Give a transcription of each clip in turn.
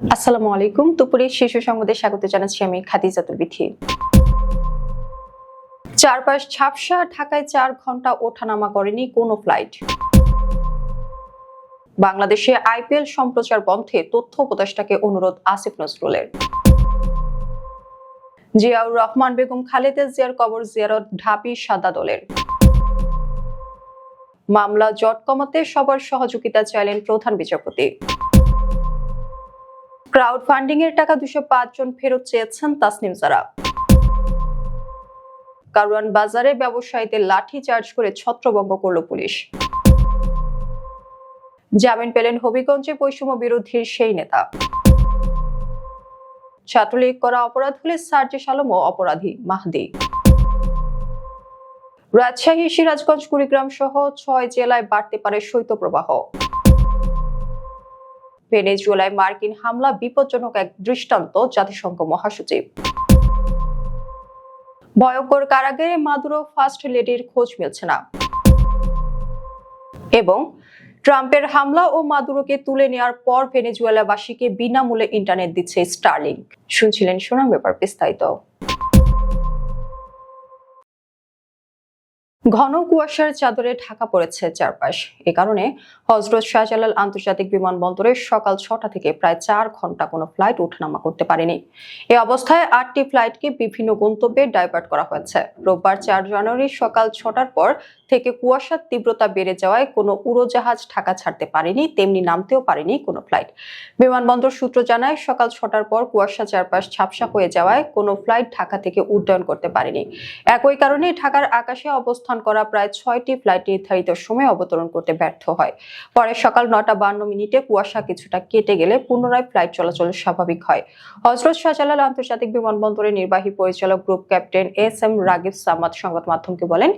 আসসালামু আলাইকুম। দুপুরের শীর্ষ সংবাদে স্বাগত জানাচ্ছি আমি খাদিজাতুল বিথি। চারপাশ ঝাপসা, ঢাকায় 4 ঘন্টা ওঠানামা করেনি কোনো ফ্লাইট। বাংলাদেশে আইপিএল সম্প্রচার বন্ধে তথ্য উপদেষ্টাকে অনুরোধ আসিফ নজরুলের। জিয়াউর রহমান বেগম খালেদা জিয়ার কবর জিয়ারত ঢাবি সাদা দলের। মামলা জট কমাতে সবার সহযোগিতা চাইলেন প্রধান বিচারপতি। ক্রাউড ফান্ডিং এর টাকা 205 জন ফেরত চেয়েছেন তাসনিম জারা। কারওয়ান বাজারে ব্যবসায়ীদের লাঠি চার্জ করে ছত্রভঙ্গ করল পুলিশ। জামিন পেলেন হবিগঞ্জে বৈষম্য বিরোধীর সেই নেতা। ছাত্রলীগ করা অপরাধ হলে সার্জিস আলমও অপরাধী, মাহদি। রাজশাহী, সিরাজগঞ্জ, কুড়িগ্রাম সহ 6 জেলায় বাড়তে পারে শৈত্যপ্রবাহ। ভেনেজুয়েলায় মার্কিন হামলা বিপজ্জনক এক দৃষ্টান্ত, জাতিসংঘ মহাসচিব। ভয়ঙ্কর কারাগারে মাদুরো ফার্স্ট লেডির খোঁজ মিলছে না। এবং ট্রাম্পের হামলা ও মাদুরোকে তুলে নেওয়ার পর ভেনেজুয়েলাবাসীকে বিনামূল্যে ইন্টারনেট দিচ্ছে স্টারলিংক। শুনছিলেন শোনাম ব্যাপার বিস্তারিত। ঘন কুয়াশার চাদরে ঢাকা পড়েছে চারপাশ। এ কারণে হযরত শাহজালাল আন্তর্জাতিক বিমানবন্দরে সকাল 6টা থেকে প্রায় 4 ঘন্টা কোনো ফ্লাইট ওঠানামা করতে পারেনি। এই অবস্থায় 8টি ফ্লাইটকে বিভিন্ন গন্তব্যে ডাইভার্ট করা হয়েছে। রোববার 4 জানুয়ারি সকাল 6টার পর থেকে কুয়াশার তীব্রতা বেড়ে যাওয়ায় কোনো উড়োজাহাজ ঢাকা ছাড়তে পারেনি, তেমনি নামতেও পারেনি কোনো ফ্লাইট। বিমানবন্দর সূত্র জানায়, সকাল 6টার পর কুয়াশা চারপাশ ঝাপসা হয়ে যাওয়ায় কোনো ফ্লাইট ঢাকা থেকে উড্ডয়ন করতে পারেনি। একই কারণে ঢাকার আকাশে অবস্থান করা প্রায় 6টি ফ্লাইট নির্ধারিত সময়ে অবতরণ করতে ব্যর্থ হয়। পরে সকাল 9:52 কুয়াশা কিছুটা কেটে গেলে পুনরায় ফ্লাইট চলাচল স্বাভাবিক হয়। হযরত শাহজালাল আন্তর্জাতিক বিমানবন্দরের নির্বাহী পরিচালক group captain SM. Ragib Samad সংবাদ মাধ্যমকে বলেন,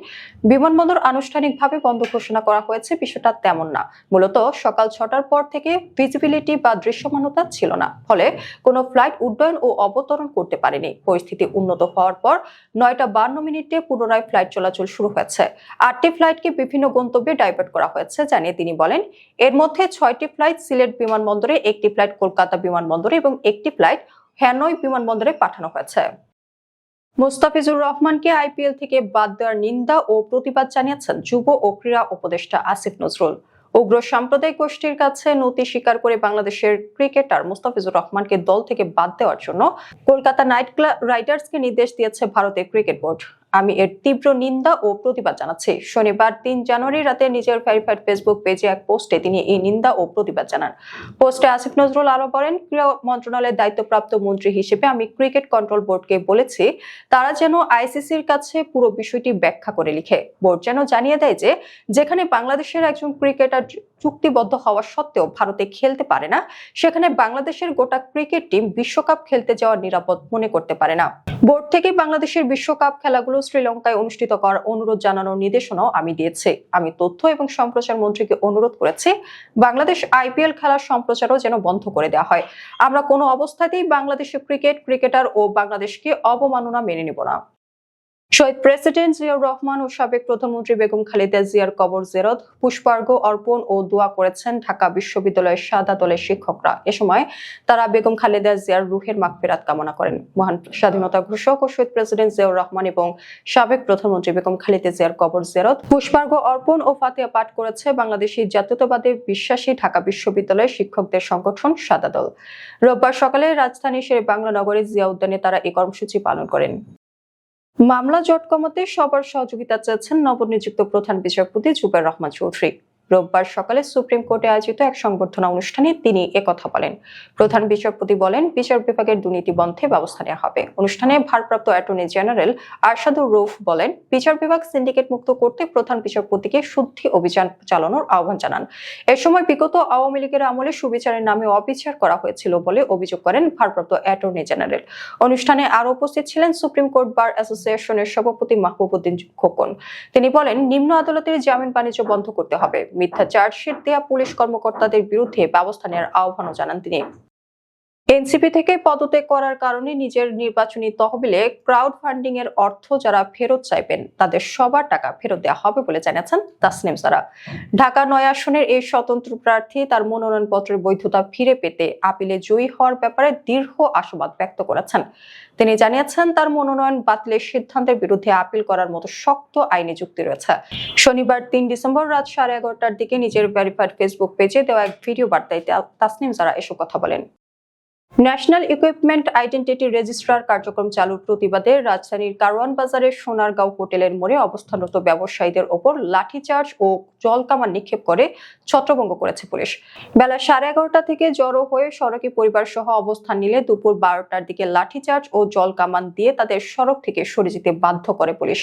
বিমানবন্দর আনুষ্ঠানিকভাবে বন্ধ ঘোষণা করা হয়েছে বিষয়টা তেমন না। মূলত সকাল 6টার পর থেকে ভিজিবিলিটি বা দৃশ্যমানতা ছিল না, ফলে কোনো ফ্লাইট উড্ডয়ন ও অবতরণ করতে পারেনি। পরিস্থিতি উন্নত হওয়ার পর 9:52 পুনরায় ফ্লাইট চলাচল শুরু হয়েছে। 8টি ফ্লাইটকে বিভিন্ন গন্তব্যে ডাইভার্ট করা হয়েছে জানিয়ে তিনি বলেন, এর মধ্যে 6টি ফ্লাইট সিলেট বিমানবন্দরে, 1টি ফ্লাইট কলকাতা বিমানবন্দরে এবং 1টি ফ্লাইট হ্যানয় বিমানবন্দরে পাঠানো হয়েছে। মুস্তাফিজুর রহমানকে আইপিএল থেকে বাদ দেওয়ার নিন্দা ও প্রতিবাদ জানিয়েছেন যুব ও ক্রীড়া উপদেষ্টা আসিফ নজরুল। উগ্র সাম্প্রদায়িক গোষ্ঠীর কাছে নতি স্বীকার করে বাংলাদেশের ক্রিকেটার মুস্তাফিজুর রহমানকে দল থেকে বাদ দেওয়ার জন্য কলকাতা নাইট রাইডার্সকে নির্দেশ দিয়েছে ভারতের ক্রিকেট বোর্ড। আমি এর তীব্র নিন্দা ও প্রতিবাদ জানাচ্ছি। শনিবার 3 জানুয়ারি রাতে নিজের ভেরিফাইড ফেসবুক পেজে এক পোস্টে তিনি এই নিন্দা ও প্রতিবাদ জানান। পোস্টে আসিফ নজরুল আরো বলেন, ক্রীড়া মন্ত্রণালয়ের দায়িত্বপ্রাপ্ত মন্ত্রী হিসেবে আমি ক্রিকেট কন্ট্রোল বোর্ডকে বলেছি তারা যেন আইসিসির কাছে পুরো বিষয়টি ব্যাখ্যা করে লিখে। বোর্ড যেন জানিয়ে দেয় যে যেখানে বাংলাদেশের একজন ক্রিকেটার চুক্তিবদ্ধ হওয়া সত্ত্বেও ভারতে খেলতে পারে না, সেখানে বাংলাদেশের গোটা ক্রিকেট টিম বিশ্বকাপ খেলতে যাওয়া নিরাপদ মনে করতে পারে না। বোর্ড থেকে বাংলাদেশের বিশ্বকাপ খেলাগুলো শ্রীলঙ্কায় অনুষ্ঠিত করার অনুরোধ জানানোর নির্দেশনাও আমি দিয়েছি। আমি তথ্য এবং সম্প্রচার মন্ত্রীকে অনুরোধ করেছি বাংলাদেশ আইপিএল খেলার সম্প্রচারও যেন বন্ধ করে দেওয়া হয়। আমরা কোনো অবস্থাতেই বাংলাদেশের ক্রিকেটার ও বাংলাদেশকে অবমাননা মেনে নেব না। শহীদ প্রেসিডেন্ট জিয়াউর রহমান ও সাবেক প্রধানমন্ত্রী বেগম খালেদা জিয়ার কবর জিয়ারত, পুষ্পার্ঘ্য অর্পণ ও দোয়া করেছেন ঢাকা বিশ্ববিদ্যালয়ের সাদা দলের শিক্ষকরা। এ সময় তারা বেগম খালেদা জিয়ার রুহের মাগফিরাত কামনা করেন। মহান স্বাধীনতা ঘোষক ও শহীদ প্রেসিডেন্ট জিয়াউর রহমান এবং সাবেক প্রধানমন্ত্রী বেগম খালেদা জিয়ার কবর জিয়ারত, পুষ্পার্ঘ্য অর্পণ ও ফাতিহা পাঠ করেছে বাংলাদেশি জাতীয়তাবাদে বিশ্বাসী ঢাকা বিশ্ববিদ্যালয়ের শিক্ষকদের সংগঠন সাদা দল। রোববার সকালে রাজধানীর শেরে বাংলা নগরের জিয়া উদ্যানে তারা এই কর্মসূচি পালন করেন। মামলা জট কমাতে সবার সহযোগিতা চাচ্ছেন নবনিযুক্ত প্রধান বিচারপতি জুবায়ের রহমান চৌধুরী। রোববার সকালে সুপ্রিম কোর্টে আয়োজিত এক সংবর্ধনা অনুষ্ঠানে তিনি একথা বলেন। প্রধান বিচারপতি বলেন, বিচার বিভাগের দুর্নীতি বন্ধে ব্যবস্থা নেওয়া হবে। অনুষ্ঠানে ভারপ্রাপ্ত অ্যাটর্নি জেনারেল আরশাদুর রউফ বলেন, বিচার বিভাগ সিন্ডিকেট মুক্ত করতে প্রধান বিচারপতিকে শুদ্ধি অভিযান চালানোর আহ্বান জানান। এ সময় বিগত আওয়ামী লীগের আমলে সুবিচারের নামে অবিচার করা হয়েছিল বলে অভিযোগ করেন ভারপ্রাপ্ত অ্যাটর্নি জেনারেল। অনুষ্ঠানে আরো উপস্থিত ছিলেন সুপ্রিম কোর্ট বার অ্যাসোসিয়েশনের সভাপতি মাহবুবউদ্দিন খোকন। তিনি বলেন, নিম্ন আদালতের জামিন বাণিজ্য বন্ধ করতে হবে। মিথ্যা চার্জশিট দেয়া পুলিশ কর্মকর্তাদের বিরুদ্ধে ব্যবস্থা নেওয়ার আহ্বানও জানান তিনি। এনসিপি থেকে পদত্যাগ করার কারণে নিজের নির্বাচনী তহবিলে ক্রাউড ফান্ডিং এর অর্থ যারা ফেরত চাইবেন তাদের সবার টাকা ফেরত দেওয়া হবে বলে জানিয়েছেন তাসনিম সারা। ঢাকা ৯ আসনের এই স্বতন্ত্র প্রার্থী তার মনোনয়নপত্রের বৈধতা ফিরে পেতে আপিলে জয়ী হওয়ার ব্যাপারে দৃঢ় আশাবাদ ব্যক্ত করেছেন। তিনি জানিয়েছেন তার মনোনয়ন বাতিলের সিদ্ধান্তের বিরুদ্ধে আপিল করার মতো শক্ত আইনি যুক্তি রয়েছে। শনিবার ৩ ডিসেম্বর রাত 11:30টার দিকে নিজের ভেরিফাইড ফেসবুক পেজে দেওয়া এক ভিডিও বার্তায় তাসনিম সারা এসব কথা বলেন। ন্যাশনাল ইকুইপমেন্ট আইডেন্টিটি রেজিস্ট্রার কার্যক্রম চালুর প্রতিবাদে রাজধানীর কারওয়ান বাজারের সোনারগাঁও হোটেলের মোড়ে অবস্থানরত ব্যবসায়ীদের ওপর লাঠিচার্জ ও জলকামান নিক্ষেপ করে ছত্রভঙ্গ করেছে পুলিশ। বেলা 11:30টা থেকে জড়ো হয়ে সড়কে পরিবার সহ অবস্থান নিলে দুপুর 12টার দিকে লাঠিচার্জ ও জলকামান দিয়ে তাদের সড়ক থেকে সরে যেতে বাধ্য করে পুলিশ।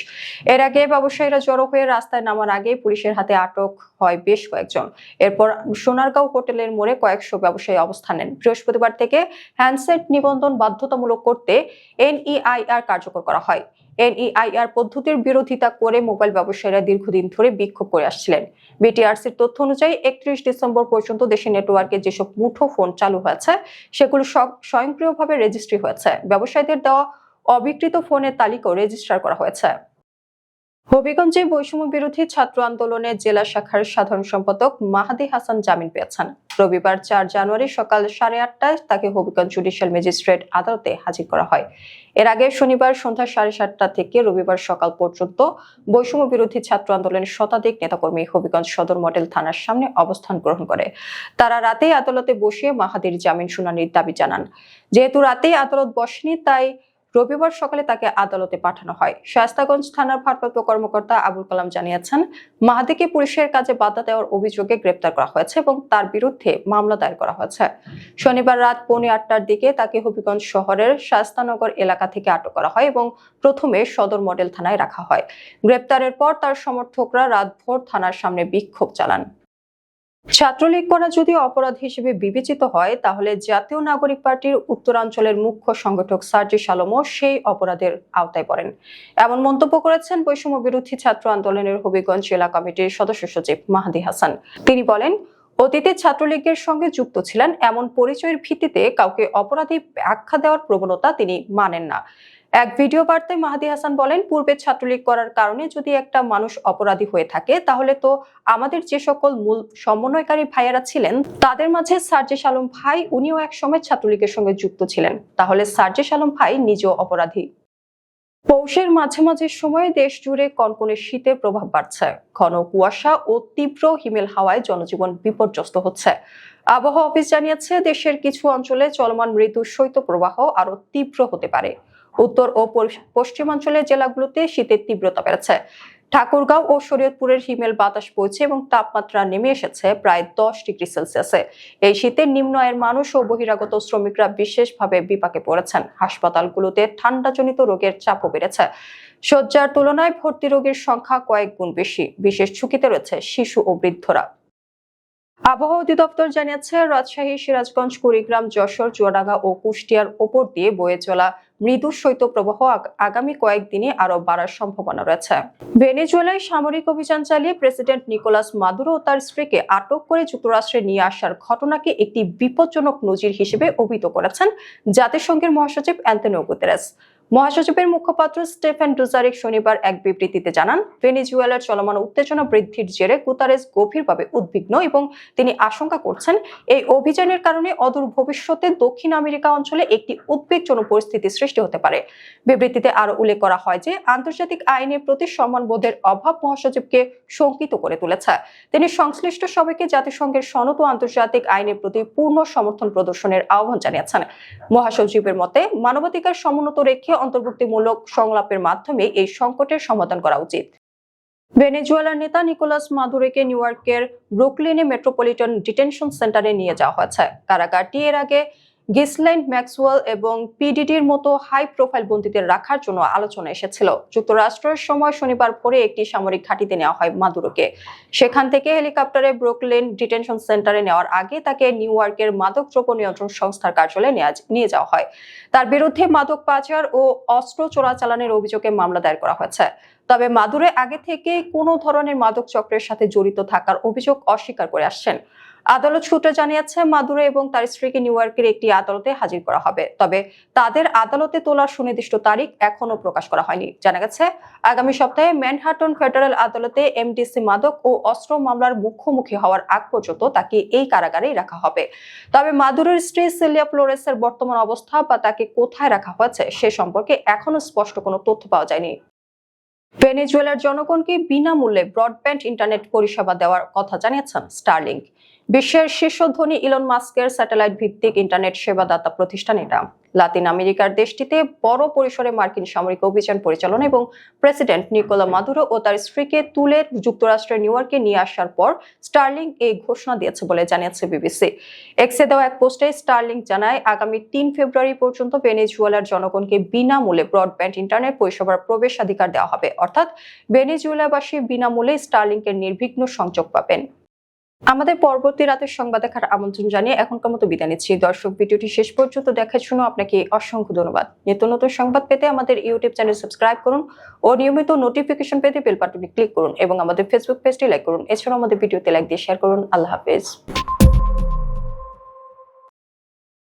এর আগে ব্যবসায়ীরা জড়ো হয়ে রাস্তায় নামার আগে পুলিশের হাতে আটক হয় বেশ কয়েকজন। এরপর সোনারগাঁও হোটেলের মোড়ে কয়েকশো ব্যবসায়ী অবস্থান নেন। বৃহস্পতিবার থেকে হ্যান্ডসেট নিবন্ধন বাধ্যতামূলক করতে এনইআইআর কার্যকর করা হয়। এনইআইআর পদ্ধতির বিরোধিতা করে মোবাইল ব্যবসায়ীরা দীর্ঘদিন ধরে বিক্ষোভ করে আসছিলেন। বিটিআরসির তথ্য অনুযায়ী 31 ডিসেম্বর পর্যন্ত দেশের নেটওয়ার্কে যেসব মুঠো ফোন চালু হয়েছে সেগুলো স্বয়ংক্রিয়ভাবে রেজিস্ট্রি হয়েছে। ব্যবসায়ীদের দেওয়া অবিকৃত ফোনের তালিকাও রেজিস্টার করা হয়েছে। হবিগঞ্জে বৈষম্য বিরোধী ছাত্র আন্দোলনের জেলা শাখার সাধারণ সম্পাদক মাহাদি হাসান জামিন পেয়েছেন। রবিবার 4 জানুয়ারি সকাল 8:30টায় তাকে হবিগঞ্জ জুডিশিয়াল ম্যাজিস্ট্রেট আদালতে হাজির করা হয়। এর আগে শনিবার সন্ধ্যা 7:30টা থেকে রবিবার সকাল পর্যন্ত বৈষম্য বিরোধী ছাত্র আন্দোলনের শতাধিক নেতাকর্মী হবিগঞ্জ সদর মডেল থানার সামনে অবস্থান গ্রহণ করে। তারা রাতেই আদালতে বসিয়ে মাহাদির জামিন শুনানির দাবি জানান। যেহেতু রাতেই আদালত বসেনি তাই রবিবার সকালে তাকে আদালতে পাঠানো হয়। শায়েস্তাগঞ্জ থানার ভারপ্রাপ্ত কর্মকর্তা আবুল কালাম জানিয়েছেন, মাহাদিকে পুলিশের কাজে বাধা দেওয়ার অভিযোগে গ্রেপ্তার করা হয়েছে এবং তার বিরুদ্ধে মামলা দায়ের করা হয়েছে। শনিবার রাত 7:45টার দিকে তাকে হবিগঞ্জ শহরের শায়েস্তানগর এলাকা থেকে আটক করা হয় এবং প্রথমে সদর মডেল থানায় রাখা হয়। গ্রেপ্তারের পর তার সমর্থকরা রাতভর থানার সামনে বিক্ষোভ চালান। ছাত্রলীগ করা যদি অপরাধ হিসেবে বিবেচিত হয় তাহলে জাতীয় নাগরিক পার্টির উত্তরাঞ্চলের মুখ্য সংগঠক সার্জিস আলমও সেই অপরাধের আওতায় পড়েন, এমন মন্তব্য করেছেন বৈষম্য বিরোধী ছাত্র আন্দোলনের হবিগঞ্জ জেলা কমিটির সদস্য সচিব মাহাদি হাসান। তিনি বলেন, অতীতে ছাত্রলীগের সঙ্গে যুক্ত ছিলেন এমন পরিচয়ের ভিত্তিতে কাউকে অপরাধী ব্যাখ্যা দেওয়ার প্রবণতা তিনি মানেন না। এক ভিডিও বার্তায় মাহাদি হাসান বলেন, পূর্বে ছাত্রলীগ করার কারণে যদি একটা মানুষ অপরাধী হয়ে থাকে তাহলে তো আমাদের যে সকল মূল সমন্বয়কারী ভাইয়েরা ছিলেন তাদের মাঝে সার্জিস আলম ভাই উনিও একসময় ছাত্রলীগের সঙ্গে যুক্ত ছিলেন, তাহলে সার্জিস আলম ভাই নিজেও অপরাধী। পৌষের মাঝামাঝি সময়ে দেশ জুড়ে কনকনে শীতের প্রভাব বাড়ছে। ঘন কুয়াশা ও তীব্র হিমেল হাওয়ায় জনজীবন বিপর্যস্ত হচ্ছে। আবহাওয়া অফিস জানিয়েছে, দেশের কিছু অঞ্চলে চলমান মৃদু শৈত্যপ্রবাহ আরো তীব্র হতে পারে। উত্তর ও পশ্চিমাঞ্চলের জেলাগুলোতে শীতের তীব্রতা বেড়েছে। ঠাকুরগাঁও ও শরীয়তপুরের হিমেল বাতাস বইছে এবং তাপমাত্রা নেমে এসেছে প্রায় 10 ডিগ্রি সেলসিয়াসে। এই শীতে নিম্ন আয়ের মানুষ ও বহিরাগত শ্রমিকরা বিশেষভাবে বিপাকে পড়েছেন। হাসপাতালগুলোতে ঠান্ডাজনিত রোগের চাপও বেড়েছে। শয্যার তুলনায় ভর্তি রোগীর সংখ্যা কয়েক গুণ বেশি। বিশেষ ঝুঁকিতে রয়েছে শিশু ও বৃদ্ধরা। আবহাওয়া অধিদপ্তর জানিয়েছে, রাজশাহী, সিরাজগঞ্জ, কুড়িগ্রাম, যশোর, চুয়াডাঙ্গা ও কুষ্টিয়ার ওপর দিয়ে বয়ে চলা মৃদু শৈত্যপ্রবাহ আগামী কয়েকদিনে আরো বাড়ার সম্ভাবনা রয়েছে। ভেনেজুয়েলায় সামরিক অভিযান চালিয়ে প্রেসিডেন্ট নিকোলাস মাদুরো ও তার স্ত্রীকে আটক করে যুক্তরাষ্ট্রে নিয়ে আসার ঘটনাকে একটি বিপজ্জনক নজির হিসেবে অভিহিত করেছেন জাতিসংঘের মহাসচিব অ্যান্তোনিও গুতেরেস। মহাসচিবের মুখপাত্র স্টেফেন ডুজারিক শনিবার এক বিবৃতিতে জানান, ভেনেজুয়েলার চলমান উত্তেজনা বৃদ্ধির জেরে গুতেরেস গভীরভাবে উদ্বিগ্ন এবং তিনি আশঙ্কা করছেন এই অভিযানের কারণে অদূর ভবিষ্যতে দক্ষিণ আমেরিকা অঞ্চলে একটি উদ্বেগজনক পরিস্থিতি সৃষ্টি হতে পারে। বিবৃতিতে আরো উল্লেখ করা হয় যে আন্তর্জাতিক আইনের প্রতি সম্মানবোধের অভাব মহাসচিবকে শঙ্কিত করে তুলেছে। তিনি সংশ্লিষ্ট সবাইকে জাতিসংঘের সনদ ও আন্তর্জাতিক আইনের প্রতি পূর্ণ সমর্থন প্রদর্শনের আহ্বান জানিয়েছেন। মহাসচিবের মতে, মানবাধিকার সমুন্নত রেখে অন্তর্ভুক্তিমূলক সংলাপের মাধ্যমে এই সংকটের সমাধান করা উচিত। ভেনেজুয়েলার নেতা নিকোলাস মাদুরোকে নিউ ইয়র্কের ব্রুকলিনে মেট্রোপলিটন ডিটেনশন সেন্টারে নিয়ে যাওয়া হয়েছে। কারাগারটি এর আগে গিসলাইন ম্যাক্সওয়েল এবং পিডিডির মতো হাই প্রোফাইল বন্দীদের রাখার জন্য আলোচনা এসেছিল। যুক্তরাষ্ট্রের সময় শনিবার ভোরে একটি সামরিক ঘাঁটিতে নেওয়া হয় মাদুরোকে। সেখান থেকে হেলিকপ্টারে ব্রুকলিন ডিটেনশন সেন্টারে নেওয়ার আগে তাকে নিউ ইয়র্কের মাদকদ্রব্য নিয়ন্ত্রণ সংস্থার কার্যালয়ে নিয়ে যাওয়া হয়। তার বিরুদ্ধে মাদক পাচার ও অস্ত্র চোরাচালানের অভিযোগে মামলা দায়ের করা হয়েছে। তবে মাদুরো আগে থেকে কোনো ধরনের মাদক চক্রের সাথে জড়িত থাকার অভিযোগ অস্বীকার করে আসছেন। আদালত সূত্র জানিয়েছে মাদুরো এবং তার স্ত্রীকে নিউ ইয়র্কের একটি আদালতে হাজির করা হবে, তবে তাদের আদালতে তোলার সুনির্দিষ্ট তারিখ এখনো প্রকাশ করা হয়নি। জানা গেছে আগামী সপ্তাহে ম্যানহাটন ফেডারেল আদালতে এমডিসি মাদক ও অস্ত্র মামলার মুখোমুখি হওয়ার আগ পর্যন্ত তাকে এই কারাগারেই রাখা হবে। তবে মাদুরোর স্ত্রী সিলিয়া ফ্লোরেসের বর্তমান অবস্থা বা তাকে কোথায় রাখা হয়েছে সে সম্পর্কে এখনো স্পষ্ট কোনো তথ্য পাওয়া যায়নি। ভেনেজুয়েলার জনগণকে বিনামূল্যে ব্রডব্যান্ড ইন্টারনেট পরিষেবা দেওয়ার কথা জানিয়েছেন স্টারলিংক। বিশ্বের শীর্ষ ধনী ইলন মাস্কের স্যাটেলাইট ভিত্তিক ইন্টারনেট সেবাদাতা প্রতিষ্ঠান এটা। লাতিন আমেরিকার দেশটিতে বড় পরিসরে মার্কিন সামরিক অভিযান পরিচালনা এবং প্রেসিডেন্ট নিকোলা মাদুরো ও তার স্ত্রীকে তুলে যুক্তরাষ্ট্রের নিউ ইয়র্কে নিয়ে আসার পর স্টারলিংক এই ঘোষণা দিয়েছে বলে জানিয়েছে বিবিসি। এক্সে দেওয়া এক পোস্টে স্টারলিংক জানায়, আগামী ৩ ফেব্রুয়ারি পর্যন্ত ভেনেজুয়েলার জনগণকে বিনামূল্যে ব্রডব্যান্ড ইন্টারনেট পরিষেবার প্রবেশাধিকার দেওয়া হবে, অর্থাৎ ভেনেজুয়েলাবাসী বিনামূল্যে স্টারলিংকের নির্বিঘ্ন সংযোগ পাবেন। আমাদের পরবর্তী রাতের সংবাদ দেখার আমন্ত্রণ জানিয়ে এখনকার মতো বিদায় নিচ্ছি। দর্শক, ভিডিওটি শেষ পর্যন্ত দেখার জন্য আপনাকে অসংখ্য ধন্যবাদ। নিত্য নতুন সংবাদ পেতে আমাদের ইউটিউব চ্যানেল সাবস্ক্রাইব করুন ও নিয়মিত নোটিফিকেশন পেতে বেল বাটনে ক্লিক করুন এবং আমাদের ফেসবুক পেজটি লাইক করুন। এছাড়াও আমাদের ভিডিওতে লাইক দিয়ে শেয়ার করুন। আল্লাহ হাফেজ।